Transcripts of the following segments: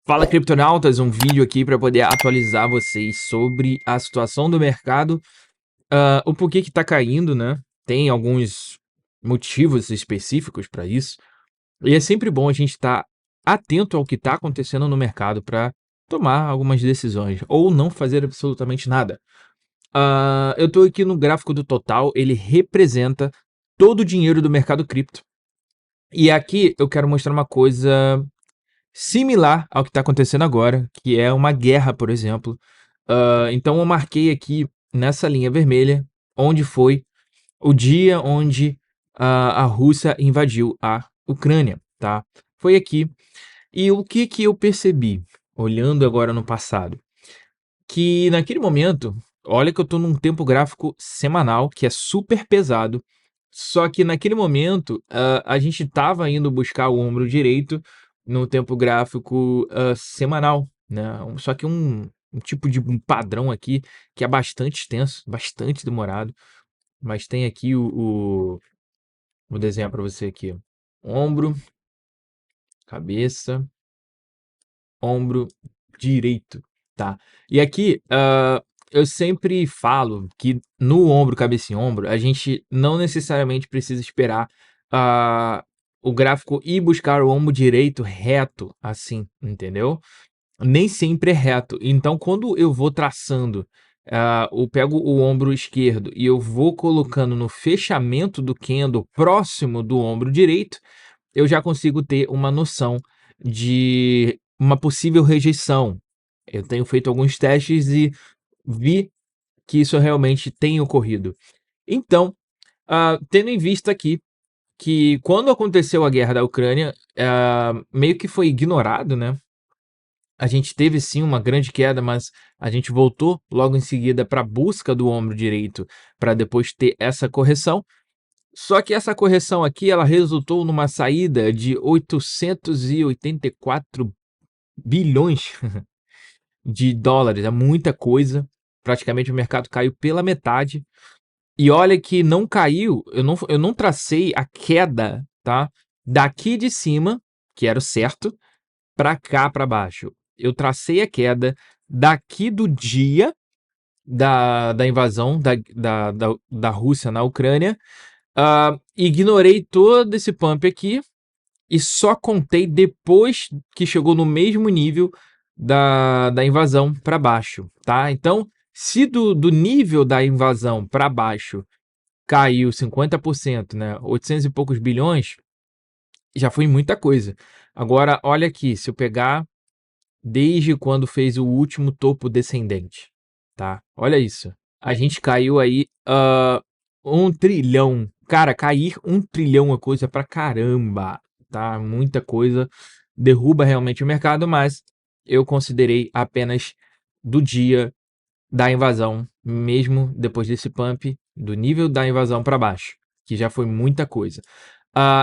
Fala, criptonautas, um vídeo aqui para poder atualizar vocês sobre a situação do mercado, o porquê que tá caindo, né? Tem alguns motivos específicos para isso, e é sempre bom a gente estar atento ao que está acontecendo no mercado para tomar algumas decisões ou não fazer absolutamente nada. Eu tô aqui no gráfico do total, ele representa todo o dinheiro do mercado cripto. E aqui eu quero mostrar uma coisa similar ao que está acontecendo agora, que é uma guerra, por exemplo. Então eu marquei aqui nessa linha vermelha onde foi o dia onde a Rússia invadiu a Ucrânia, tá? Foi aqui. E o que que eu percebi, olhando agora no passado? Que naquele momento, olha que eu tô num tempo gráfico semanal, que é super pesado, só que naquele momento, a gente estava indo buscar o ombro direito no tempo gráfico, semanal, né, só que um tipo de um padrão aqui que é bastante extenso, bastante demorado, mas tem aqui vou desenhar para você aqui, ombro, cabeça, ombro direito, tá? E aqui, eu sempre falo que no ombro, cabeça e ombro, a gente não necessariamente precisa esperar ah, o gráfico ir buscar o ombro direito reto, assim, entendeu? Nem sempre é reto. Então, quando eu vou traçando, eu pego o ombro esquerdo e eu vou colocando no fechamento do candle próximo do ombro direito, eu já consigo ter uma noção de uma possível rejeição. Eu tenho feito alguns testes e vi que isso realmente tem ocorrido. Então, tendo em vista aqui que quando aconteceu a guerra da Ucrânia, meio que foi ignorado, né? A gente teve sim uma grande queda, mas a gente voltou logo em seguida para a busca do ombro direito para depois ter essa correção. Só que essa correção aqui, ela resultou numa saída de 884 bilhões de dólares. É muita coisa. Praticamente o mercado caiu pela metade. E olha que não caiu, eu não tracei a queda, tá? Daqui de cima, que era o certo, para cá para baixo. Eu tracei a queda daqui do dia da invasão da Rússia na Ucrânia. Ignorei todo esse pump aqui e só contei depois que chegou no mesmo nível da invasão para baixo, tá? Então, se do nível da invasão para baixo caiu 50%, né? 800 e poucos bilhões, já foi muita coisa. Agora, olha aqui, se eu pegar desde quando fez o último topo descendente, tá? Olha isso. A gente caiu aí 1 trilhão. Cara, cair 1 trilhão é coisa pra caramba, tá? Muita coisa. Derruba realmente o mercado, mas eu considerei apenas do dia da invasão, mesmo depois desse pump, do nível da invasão para baixo, que já foi muita coisa.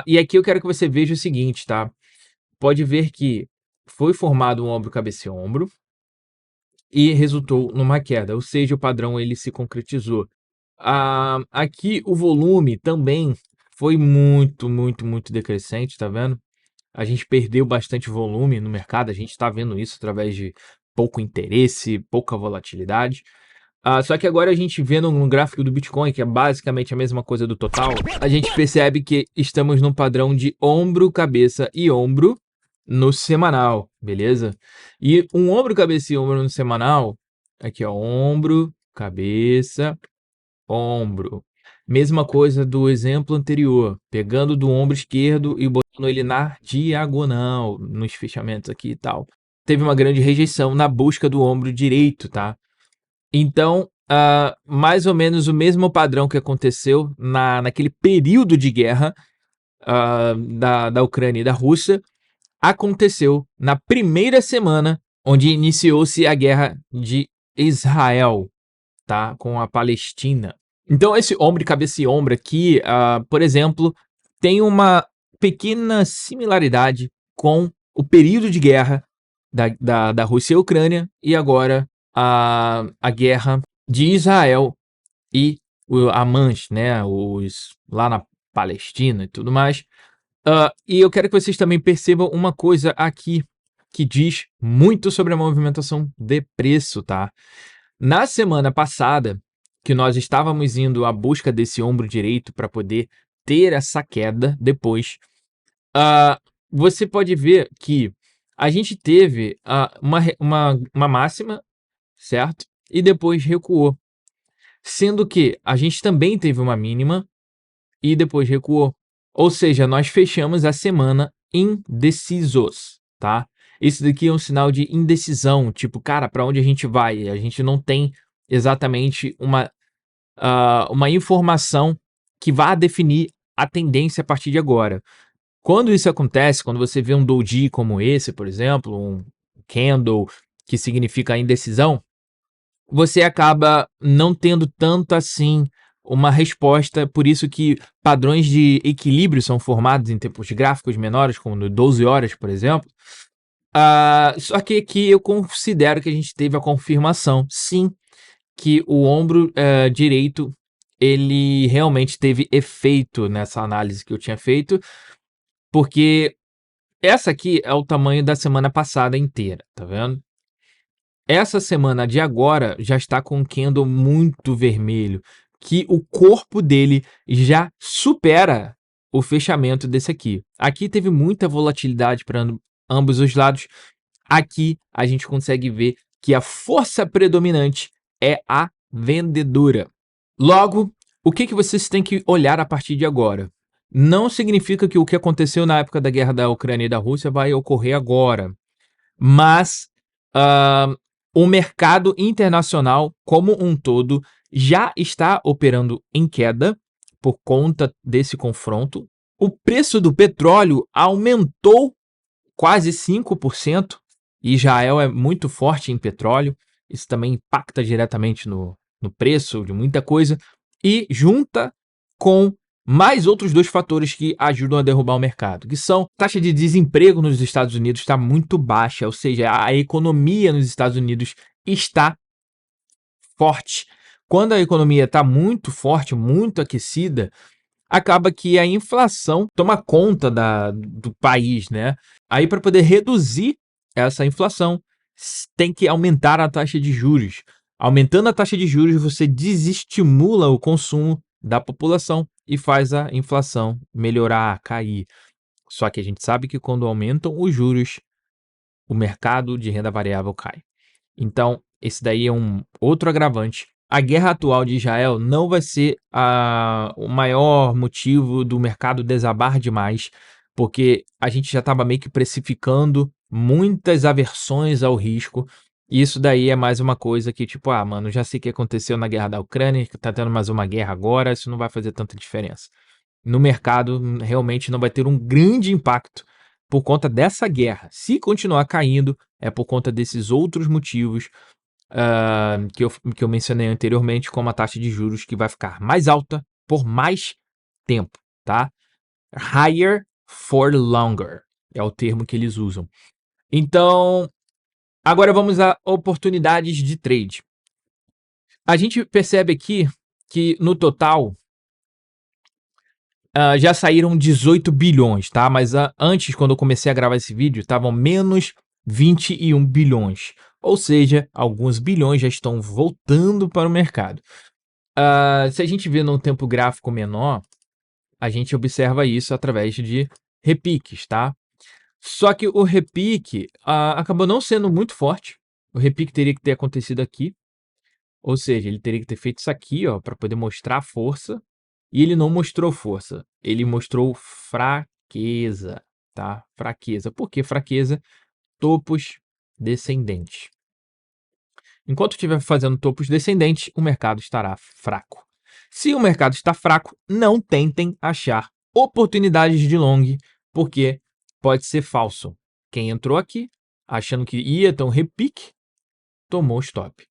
E aqui eu quero que você veja o seguinte, tá? Pode ver que foi formado um ombro, cabeça e ombro e resultou numa queda, ou seja, o padrão ele se concretizou. Aqui o volume também foi muito, muito, muito decrescente, tá vendo? A gente perdeu bastante volume no mercado, a gente está vendo isso através de pouco interesse, pouca volatilidade. Só que agora a gente vendo no gráfico do Bitcoin, que é basicamente a mesma coisa do total, a gente percebe que estamos num padrão de ombro, cabeça e ombro no semanal, beleza? E um ombro, cabeça e ombro no semanal, aqui ó, ombro, cabeça, ombro. Mesma coisa do exemplo anterior, pegando do ombro esquerdo e botando ele na diagonal, nos fechamentos aqui e tal. Teve uma grande rejeição na busca do ombro direito, tá? Então, mais ou menos o mesmo padrão que aconteceu naquele período de guerra da Ucrânia e da Rússia, aconteceu na primeira semana onde iniciou-se a guerra de Israel, tá? Com a Palestina. Então, esse ombro, cabeça e ombro aqui, por exemplo, tem uma pequena similaridade com o período de guerra da Rússia e Ucrânia e agora a guerra de Israel e o Hamas, né, os lá na Palestina e tudo mais. E eu quero que vocês também percebam uma coisa aqui. que diz muito sobre a movimentação de preço, tá? Na semana passada, que nós estávamos indo à busca desse ombro direito para poder ter essa queda depois, você pode ver que a gente teve uma máxima, certo? E depois recuou. Sendo que a gente também teve uma mínima e depois recuou. Ou seja, nós fechamos a semana indecisos, tá? Isso daqui é um sinal de indecisão, tipo, cara, para onde a gente vai? A gente não tem exatamente uma informação que vá definir a tendência a partir de agora. Quando isso acontece, quando você vê um doji como esse, por exemplo, um candle que significa indecisão, você acaba não tendo tanto assim uma resposta, por isso que padrões de equilíbrio são formados em tempos gráficos menores, como no 12 horas, por exemplo. Só que aqui eu considero que a gente teve a confirmação, sim, que o ombro direito ele realmente teve efeito nessa análise que eu tinha feito, porque essa aqui é o tamanho da semana passada inteira, tá vendo? Essa semana de agora já está com um candle muito vermelho, que o corpo dele já supera o fechamento desse aqui. Aqui teve muita volatilidade para ambos os lados. Aqui a gente consegue ver que a força predominante é a vendedora. Logo, o que vocês têm que olhar a partir de agora? Não significa que o que aconteceu na época da guerra da Ucrânia e da Rússia vai ocorrer agora, mas o mercado internacional como um todo já está operando em queda por conta desse confronto. O preço do petróleo aumentou quase 5%. Israel é muito forte em petróleo, isso também impacta diretamente no preço de muita coisa, e junta com mais outros dois fatores que ajudam a derrubar o mercado, que são a taxa de desemprego nos Estados Unidos está muito baixa, ou seja, a economia nos Estados Unidos está forte. Quando a economia está muito forte, muito aquecida, acaba que a inflação toma conta do país, né? Aí, para poder reduzir essa inflação, tem que aumentar a taxa de juros. Aumentando a taxa de juros, você desestimula o consumo da população e faz a inflação melhorar, cair. Só que a gente sabe que quando aumentam os juros, o mercado de renda variável cai. Então, esse daí é um outro agravante. A guerra atual de Israel não vai ser o maior motivo do mercado desabar demais, porque a gente já estava meio que precificando muitas aversões ao risco. E isso daí é mais uma coisa que, tipo, mano, já sei o que aconteceu na guerra da Ucrânia, que tá tendo mais uma guerra agora, isso não vai fazer tanta diferença. No mercado, realmente não vai ter um grande impacto por conta dessa guerra. Se continuar caindo, é por conta desses outros motivos que eu mencionei anteriormente, como a taxa de juros que vai ficar mais alta por mais tempo, tá? Higher for longer é o termo que eles usam. Então, agora vamos a oportunidades de trade. A gente percebe aqui que no total já saíram 18 bilhões, tá? Mas antes, quando eu comecei a gravar esse vídeo, estavam menos 21 bilhões. Ou seja, alguns bilhões já estão voltando para o mercado. Se a gente vê num tempo gráfico menor, a gente observa isso através de repiques, tá? Só que o repique acabou não sendo muito forte. O repique teria que ter acontecido aqui. Ou seja, ele teria que ter feito isso aqui, ó, para poder mostrar a força. E ele não mostrou força, ele mostrou fraqueza, tá? Fraqueza. Por que fraqueza? Topos descendentes. Enquanto estiver fazendo topos descendentes, o mercado estará fraco. Se o mercado está fraco, não tentem achar oportunidades de long, porque pode ser falso. Quem entrou aqui achando que ia ter um repique, tomou stop.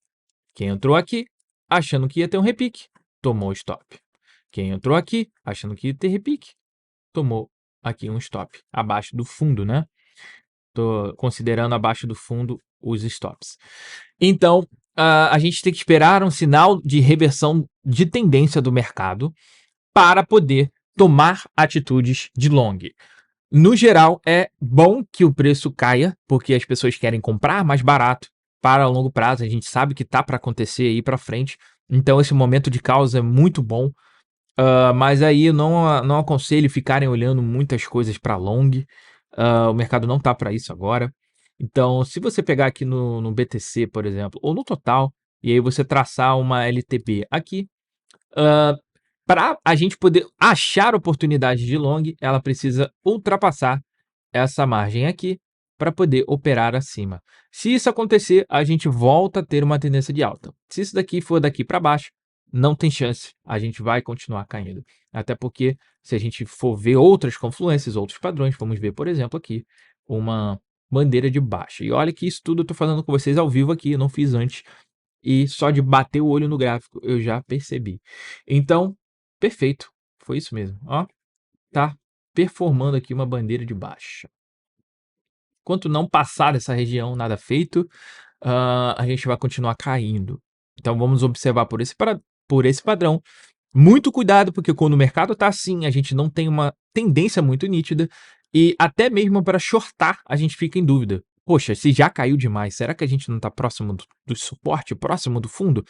Quem entrou aqui achando que ia ter um repique, tomou stop. Quem entrou aqui achando que ia ter repique, tomou aqui um stop. Abaixo do fundo, né? Tô considerando abaixo do fundo os stops. Então, a gente tem que esperar um sinal de reversão de tendência do mercado para poder tomar atitudes de long. No geral, é bom que o preço caia, porque as pessoas querem comprar mais barato para longo prazo. A gente sabe que tá para acontecer aí para frente. Então, esse momento de caos é muito bom. Mas aí eu não aconselho ficarem olhando muitas coisas para long. O mercado não tá para isso agora. Então, se você pegar aqui no BTC, por exemplo, ou no Total, e aí você traçar uma LTB aqui, para a gente poder achar oportunidade de long, ela precisa ultrapassar essa margem aqui para poder operar acima. Se isso acontecer, a gente volta a ter uma tendência de alta. Se isso daqui for daqui para baixo, não tem chance, a gente vai continuar caindo. Até porque, se a gente for ver outras confluências, outros padrões, vamos ver, por exemplo, aqui, uma bandeira de baixa. E olha que isso tudo eu estou falando com vocês ao vivo aqui, eu não fiz antes. E só de bater o olho no gráfico eu já percebi. Então, perfeito. Foi isso mesmo. Ó, tá performando aqui uma bandeira de baixa. Enquanto não passar dessa região, nada feito, a gente vai continuar caindo. Então vamos observar por esse padrão. Muito cuidado, porque quando o mercado está assim, a gente não tem uma tendência muito nítida. E até mesmo para shortar, a gente fica em dúvida. Poxa, se já caiu demais, será que a gente não está próximo do suporte, próximo do fundo?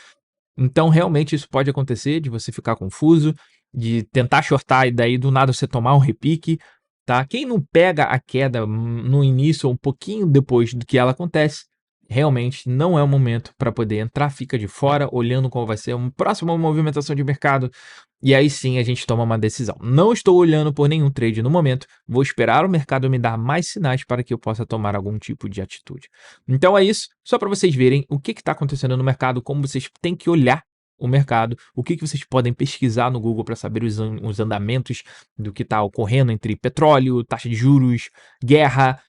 Então, realmente, isso pode acontecer, de você ficar confuso, de tentar shortar e daí do nada você tomar um repique, tá? Quem não pega a queda no início ou um pouquinho depois do que ela acontece, realmente não é o momento para poder entrar, fica de fora, olhando qual vai ser a próxima movimentação de mercado, e aí sim a gente toma uma decisão. Não estou olhando por nenhum trade no momento, vou esperar o mercado me dar mais sinais para que eu possa tomar algum tipo de atitude. Então é isso, só para vocês verem o que está acontecendo no mercado, como vocês têm que olhar o mercado, o que vocês podem pesquisar no Google para saber os andamentos do que está ocorrendo entre petróleo, taxa de juros, guerra,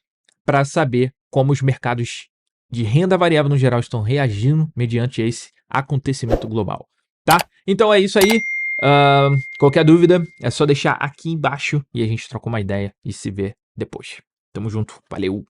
para saber como os mercados de renda variável no geral estão reagindo mediante esse acontecimento global, tá? Então é isso aí. Qualquer dúvida é só deixar aqui embaixo e a gente troca uma ideia e se vê depois. Tamo junto, valeu!